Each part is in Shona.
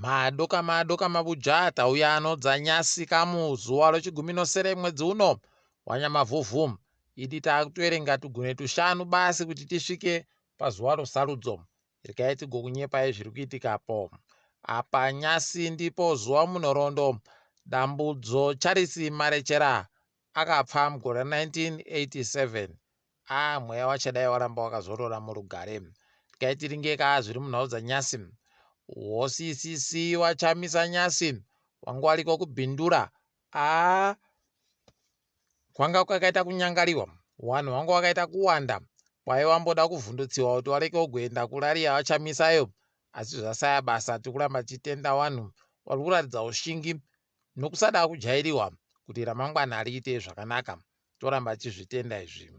madoka mabujata uya anodzanyasi kamu zuva rechigumi nosere mwedzi uno waNyamavhuvhu. Idi takutoerenga tugune tushanu basi kuti tisvike pazuva rosarudzo rikai tigokunyepai zviri kuitikapo. Apa nyasi ndipo zuva munhoroondo dambudzo Charles Marechera akapfa mugore 1987. Mweya wachadai waramba wakazorora murugare. Rikai tiringeka zviri munhau dzanyasi. CCC wachamisa nyasi wangu waliko kubhindura. Kwanga kwakaita kunyangariwa, wanhu wangu wakaita kuwanda, kwaye wamboda kuvhundutsiwa kuti wareke kugoenda kurariya wachamisayo. Asi zvasaya basa, tikuramba chitenda wanhu vari kuratidza ushingi nokusada kujairiwa kuti ramangwana riite zvakanaka. Toramba chizvitenda izvi.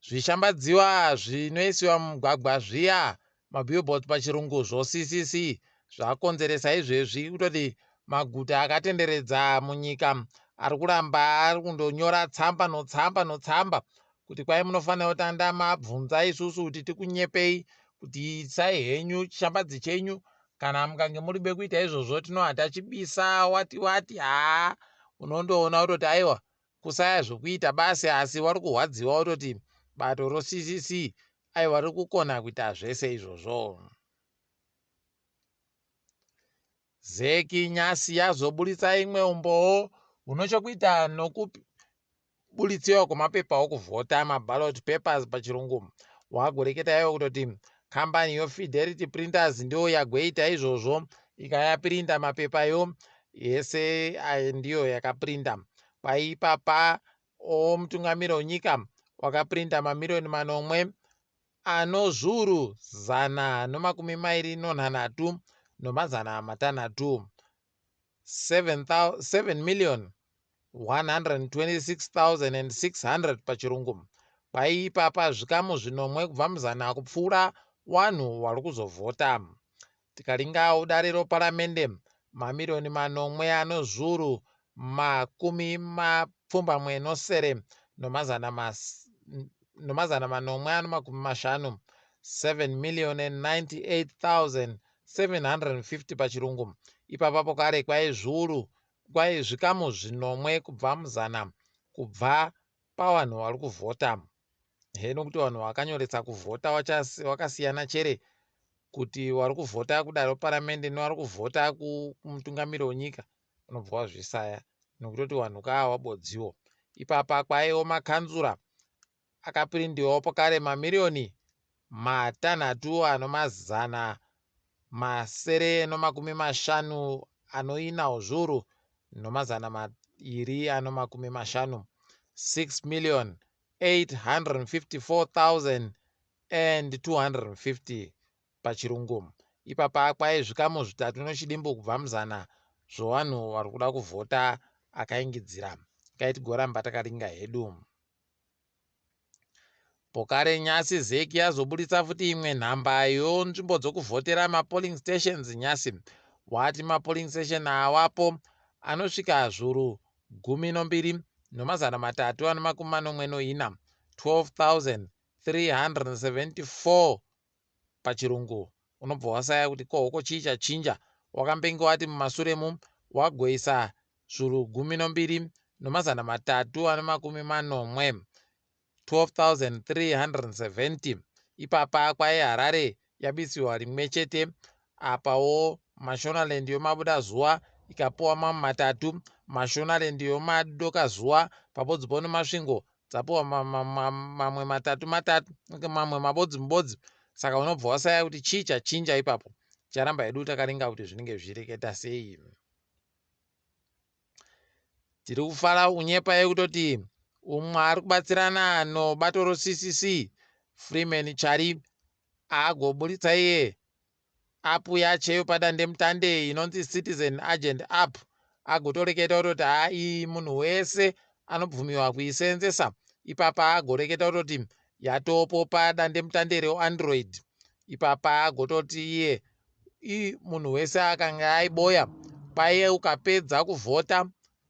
Zvishambadziwa zvinoisiwa mugwagwa zviya mabillboard pachirungu CCC zvakonzeresa izvezvi kutoti maguta akatenderedza munyika ari kuramba ari kundonyora tsamba notsamba kuti kwai munofanira kutanda mabvunza isusu kuti tikunyepei kuti isai henyu chishambadzi chenyu, kana mukange muri bekuita izvozvo tinohata chibisa wati unondoona kutoti aiwa kusaya zvokuita basi, asi wari kuhwadziwa kutoti bato roCCC aiwa riri kukona kuita zvese izvozvo. ZEC nyasi yazoburitsa imwe umboo hunochokuita nokubulitsiwa kwemapepa okuvhota maBallot papers pachirungu. Wagoreketa iwo kutoti kambani yoFidelity Printers ndiyo yagoita izvozvo ikayapirinda mapepayo yese ndiyo yakaprinda. Paipapa mutungamiri wenyika wakaprinda mamiliyoni 9 anozviuru 126 nomazana matanhatu 7,126,600 pachirungu. Paipapa zvikamu 5 kubva muzana kupfuura wanhu wari kuzovhota. Tikaringa udare reparamende mamiliyoni 9 anozviuru 20 nomazana 850 7,098,750 pachirungu. Ipapapo kare kwai zvikamu 5 kubva muzana kubva pawanhu vari kuvhota. Heno kuti wanhu wakanyoretsa kuvhota wakasiyana chere kuti wari kuvhota kudare reparamende newari kuvhota kumutungamiri wenyika unobva wazvisaya nokutoti wanhu kaa wabodziwo. Ipapa kwaiwo makanzura akapirindiwawo pakare mamiliyoni 650 anoina zviuru nomazana 250 6,854,250 pachirungu. Ipapa kwai zvikamu 3 nochidimbu kubva muzana zvowanhu vari kuda kuvhota akaingidzira. Kaitigoramba takaringa hedu. Pokare nyasi ZEC yazoburitsa futi imwe nhamba yonzvimbo dzokuvhotera mapolling stations nyasi. Wati mapolling station awapo anosvika zviuru 12 nomazana 349 12,374 pachirungu. Unobva wasaya kuti kohoko chii chachinja. Wakambenge wati mumasuremu wagoisa zviuru 12 nomazana 350 12,370. Ipapa kwai Harare yabisiwa rimwe chete. Apawo Mashonaland yomabuda zuva ikapuwa mamwe 3, Mashonaland yomadoka zuva pabodzipo nemasvingo dzapuwa mamwe 3 mamwe mabodzi. Saka unobva wasaya kuti chii chachinja ipapo. Charamba hedu takaringa kuti zvinenge zvireketa sei. Tiri kufara unyepa yekutoti umwe ari kubatsirana nobato roCCC Freeman Chari agoburitsa iye apu yacheyo padande mutande inonzi Citizen Agent app, agotoreketa kutoti iyi munhu wese anobvumiwa kuisenzesa. Ipapa agoreketa kutoti yatopo padande mutande reAndroid. Ipapa agototi iye munhu wese akanga aiboya paiye ukapedza kuvhota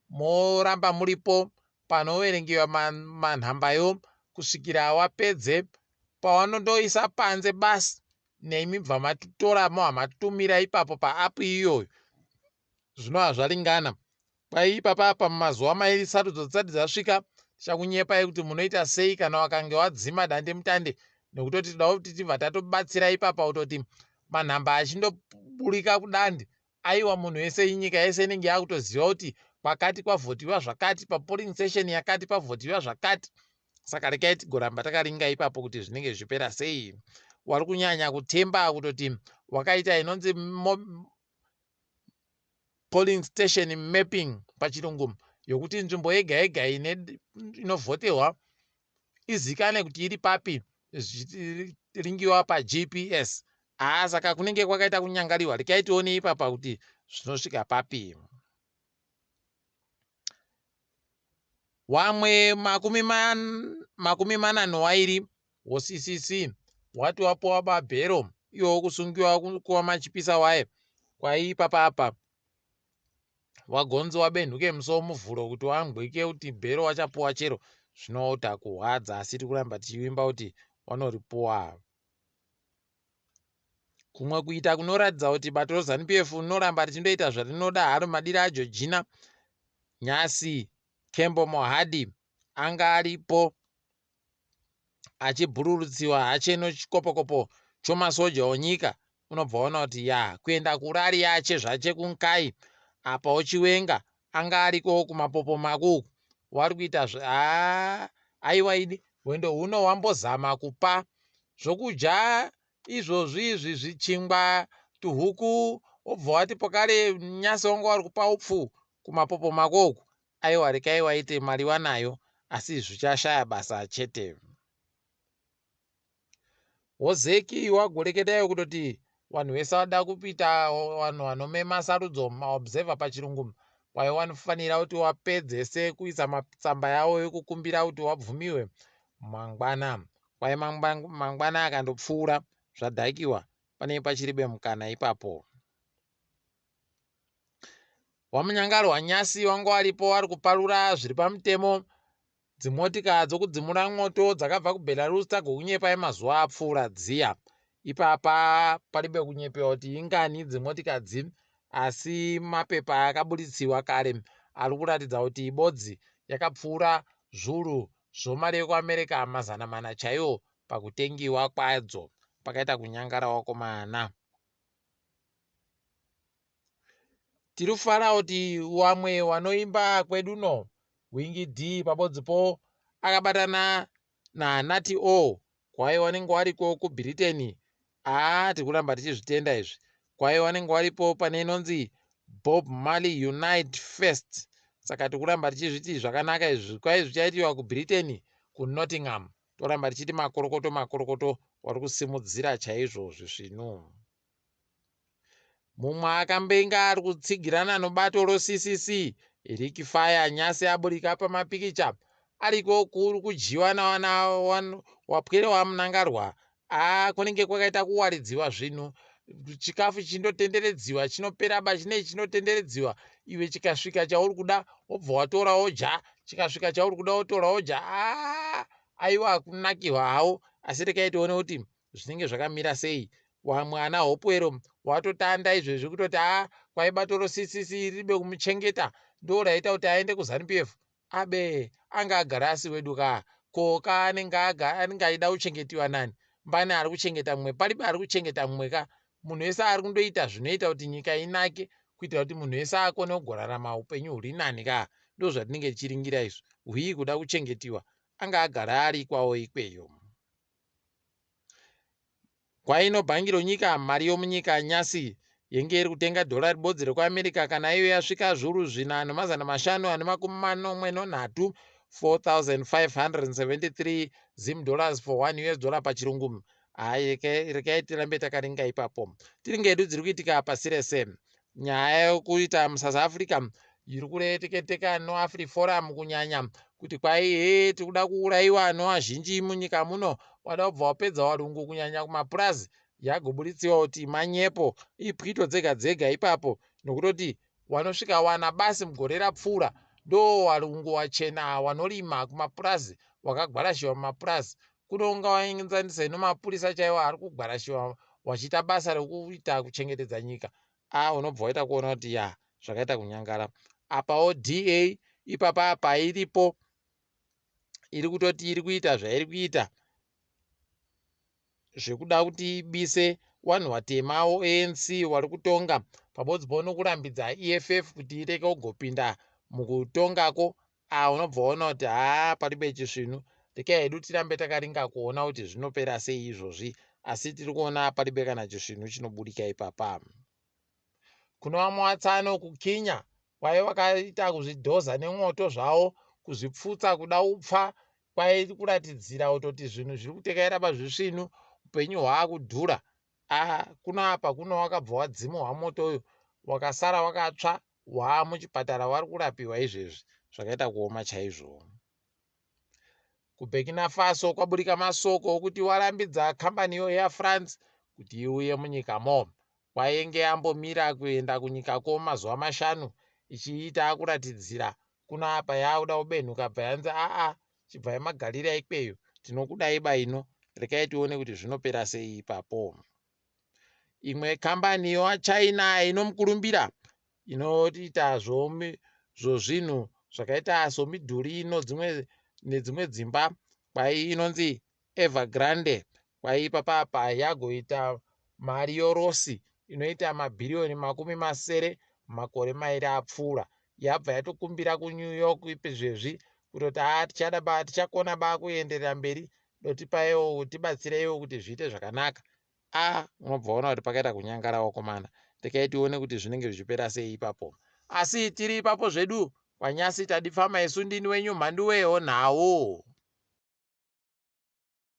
moramba muripo panoverengiwa manhambayo kusvikira wapedze pawanondoisa panze basi neimi bva matitoramo hamatumira ipapo paapu iyoyo, zvinova zvaringana. Kwai ipapapa mumazuva mairi sarudzo dzisati dzasvika, tichakunyepai kuti munoita sei kana wakange wadzima dande mutande, nekutoti toda kuti tibva tatobatsira ipapa kutoti manhamba achindoburika kudande, aiwa munhu wese nyika yese inenge yakutoziva kuti kwakati kwavhotiwa zvakati, papolling station yakati pavhotiwa zvakati. Saka rekai tigoramba takaringa ipapo kuti zvinenge zvipera sei. Wari kunyanya kutemba kutoti wakaita inonzi polling station mapping pachirungu, yokuti nzvimbo yega yega inovhoterwa izikane kuti iri papi, zvichiringiwa paGPS. Saka kunenge kwakaita kunyangariwa. Rekai tione ipapa kuti zvinosvika papi. Wamwe makumi manhanhu woCCC wati wapiwa babhero iwo kusungiwa kuva machipisa waye. Kwai ipapapa wagonzi wabenhuke musowo muvhuro kuti wangwike kuti bhero wachapuwa chero. Zvinota kuhwadza, asi tiri kuramba tichivimba kuti wanoripuwa. Kumwe kuita kunoratidza kuti bato reZANU-PF rinoramba richindoita zvarinoda haro madiri aJoργina Nyasi Kembo Mohadi anga aripo achibhururutsiwa hacheno chikopokopo chomasoja onyika. Unobva waona kuti kuenda kurari yache zvache kunkai apa uchiwenga anga ariko kumapopo makuku. Wari kuita aiwa idi wendo huno wambozama kupa zvokudya izvozvi izvi zvichingwa tuhuku, obva wati pokare nyasi wangu wari kupa upfu kumapopo makoku. Aiwa rekai waite mari wanayo, asi zvichashaya basa chete. ZEC wagoreketai kutoti vanhu vese vada kupita vanhu vanomema sarudzo maobserver pachirungu, kwai wanofanira kuti wapedzese kuisa matsamba yavo ekukumbira kuti wabvumiwe mangwana. Kwai mangwana akandopfuura zvadhakiwa, pane pachiribe mukana ipapo. Wamunyangarwa Nyasi wangu waripo wari kuparura zviri pamutemo. Dzimotika dzokudzimura mwoto dzakabva kuBelarus tagokunyepai mazuva apfuura dziya. Ipapa paribe kunyepewa kuti ingani dzimotika dzi, asi mapepa akabuditsiwa kare ari kuratidza kuti ibodzi yakapfuura zviuru zvomari yekuAmerica 400 chaiwo pakutengiwa kwadzo. Pakaita kunyangara wakomana. Tirifara kuti wamwe wanoimba kweduno Wingi D pabodzipo akabatana naNati O, kwai wanenge wariko kuBritain. Tiri kuramba tichizvitenda izvi. Kwai wanenge waripo pane inonzi Bob Marley Unite First. Saka tiri kuramba tichizviti zvakanaka izvi. Kwai zvichaitiwa kuBritain, kuNottingham. Toramba tichiti makorokoto wari kusimudzira chaizvo zvisvinu. Mumwe akambenga ari kutsigirana nobato roCCC Ricky Fire Nyasi aburika pamapikicha ariko kuri kujiwa nawana wapwere wamunangarwa. Kunenge kwakaita kuwaridziwa zvinhu, chikafu chindotenderedziwa chinopera bachinei chinotenderedziwa, iwe chikasvika chauri kuda wobva watora wodya, chikasvika chauri kuda wotora wodya. Aiwa kunakihwa hawo. Asi rekai tione kuti zvinenge zvakamira sei. Wamwe ana hopwero watotanda izvezvi kutoti kwai bato roCCC ribe kumuchengeta ndo raita kuti aende kuZANU-PF. Anga agara asi wedu koka anenge aida kuchengetiwa nani? Mbane ari kuchengeta mumwe? Paribe ari kuchengeta mumwe munhu wese ari kundoita zvinoita kuti nyika inake, kuitira kuti munhu wese akone kugorarama upenyu huri nani ndo zvatinenge tichiringira izvi. Hwii kuda kuchengetiwa, anga agara ari kwawo ikweyo. Kwainobhangira nyika mari yomunyika Nyasi yenge iri kutenga dolari bodzi rekuAmerica kana iyo yasvika zviuru 4,543 $4,573 Zim dollars for $1 pachirungu. Rekai tirambe takaringa ipapo. Tiringedu dziri kuitika pasi rese. Nyaya yokuita muSouth Africa iri kureteketeka noAfriforum kunyanya kuti kwai tikuda kuuraiwa noazhinji munyika muno, wada kubva wapedza warungu kunyanya kumapurazi yagobuditsiwa kuti manyepo ipwito dzega dzega ipapo, nokutoti wanosvika wana basi mugore rapfuura ndo warungu wachena wanorima kumapurazi wakagwarashiwa mumapurazi. Kunonga waenzanisa nomapurisa chaiwo ari kugwarashiwa wachiita basa rekuita kuchengetedza nyika, unobva waita kuona kuti ya zvakaita kunyangara. Apawo DA ipapa apa iripo iri kutoti iri kuita zvairi kuita zvekuda kuti ibise vanhu vatemawo ANC wari kutonga pamodzi nokurambidza EFF kuti ireke kugopinda mukutongako. Unobva waona kuti paribe chisvinu. Rekai hedu tirambe takaringa kuona kuti zvinopera sei izvozvi, asi tiri kuona paribe kana chisvinu chinobudika ipapa. Kuno vamwe watsano kukinya kwai wakaita kuzvidhoza nemwoto zvavo, kuzvipfutsa kuda upfa, kwai kuratidzira kuti zvinhu zviri kutekaira pazvisvinu, upenyu hwaakudhura. Kuno apa kuno wakabva wadzimuwa moto uyu wakasara wakatsva, muchipatara wari kurapiwa izvezvi, zvakaita kuoma chaizvo. Kuburkina Faso kwaburika masoko okuti warambidza kambaniyo yaFrance kuti iuye munyikamo. Kwainge yambomira kuenda kunyikako mazuva 5 ichiita kuratidzira kuno apa yakuda kubenhuka bva yanzi chibvai magarira ikweyo, tinokudai baino, rekai tione kuti zvinopera sei ipapo. Imwe kambani yaChina inomukurumbira inoita zvinhu zvakaita somidhuri nedzimwe dzimba, kwai inonzi Evergrande, kwai ipapa yagoita mari yorosi inoita mabhiriyoni 7 makore 2 apfuura. Yabva yatokumbira kuNew York izvezvi kutoti tichakona kuenderera mberi, dotipaiwo tibatsireiwo kuti zviite zvakanaka. Unobva waona kuti pakaita kunyangara wakomana. Rekai tione kuti zvinenge zvichipera sei ipapo. Asi tiri ipapo zvedu, kwanyasi tadifama isu, ndini wenyu Mhanduwe WeNhau.